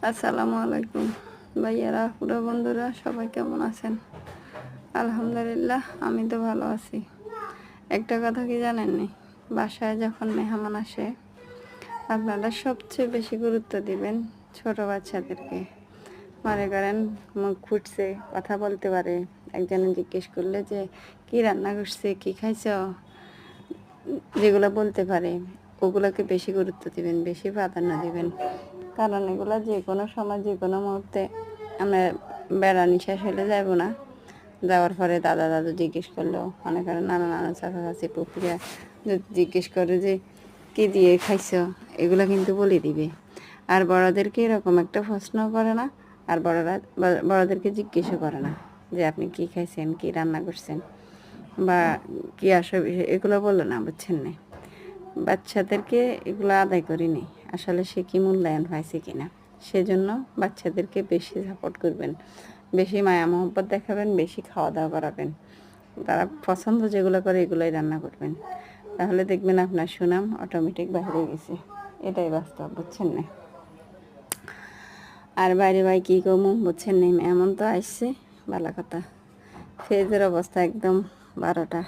আসসালামু আলাইকুম ভাইয়ারা, পুরো বন্ধুরা সবাই কেমন আছেন? আলহামদুলিল্লাহ, আমি তো ভালো আছি। একটা কথা কি জানেননি, বাসায় যখন মেহমান আসে আপনারা সবচেয়ে বেশি গুরুত্ব দিবেন ছোট বাচ্চাদেরকে। মনে করেন মুখ ফুটছে, কথা বলতে পারে, একজনে জিজ্ঞেস করলে যে কি রান্না করছে, কি খাইছ, যেগুলো বলতে পারে ওগুলোকে বেশি গুরুত্ব দিবেন, বেশি প্রাধান্য দিবেন। কারণ এগুলো যে কোনো সময় যে কোনো মুহূর্তে আমরা বেড়ানি শেষ হলে যাব না, যাওয়ার পরে দাদা দাদু জিজ্ঞেস করলো, মনে করেন নানা নানা চাচা চাচি পুকুরিয়া যদি জিজ্ঞেস করে যে কী দিয়ে খাইছ, এগুলো কিন্তু বলে দিবে। আর বড়োদেরকে এরকম একটা প্রশ্ন করে না, আর বড়োদেরকে জিজ্ঞেসও করে না যে আপনি কি খাইছেন, কি রান্না করছেন বা কি আসবে, এগুলো বললো না, বুঝছেন না। বাচ্চাদেরকে এগুলো আদায় করিনি, আসলে সে কি মূল্যায়ন পাইছে কিনা, সেজন্য বাচ্চাদেরকে বেশি সাপোর্ট করবেন, বেশি মায়া মহব্বত দেখাবেন, বেশি খাওয়া দাওয়া করাবেন। তারা পছন্দ যেগুলো করে এগুলোই রান্না করবেন, তাহলে দেখবেন আপনার সুনাম অটোমেটিক বাইরে গেছে। এটাই বাস্তব, বুঝছেন না। আর বাইরে ভাই কী কমু, বুঝছেন না, এমন তো আসছে ভালো কথা, ফ্রিজের অবস্থা একদম 12টা।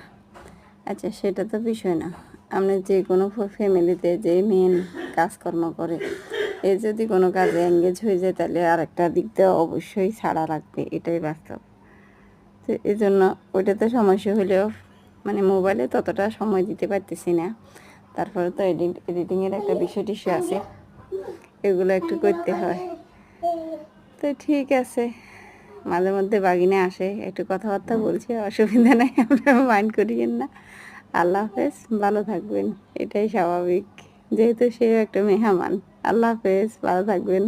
আচ্ছা, সেটা তো বিষয় না, আপনি যে কোনো ফ্যামিলিতে যে মেন কাজকর্ম করে এ যদি কোনো কাজে এঙ্গেজ হয়ে যায়, তাহলে আরেকটা দিক দিয়ে অবশ্যই ছাড়া লাগবে, এটাই বাস্তব। তো এই জন্য ওইটাতে সমস্যা হলেও মানে মোবাইলে ততটা সময় দিতে পারতেছি না। তারপরে তো এডিটিংয়ের একটা বিষয় টিষয় আছে, এগুলো একটু করতে হয়। তো ঠিক আছে, মাঝে মধ্যে বাগিনে আসে, একটু কথাবার্তা বলছে, অসুবিধা নেই, আপনারা মাইন্ড করিয়েন না। আল্লাহ হাফেজ, ভালো থাকবেন, এটাই স্বাভাবিক, যেহেতু সেও একটা মেহমান। আল্লাহ হাফেজ, ভালো থাকবেন।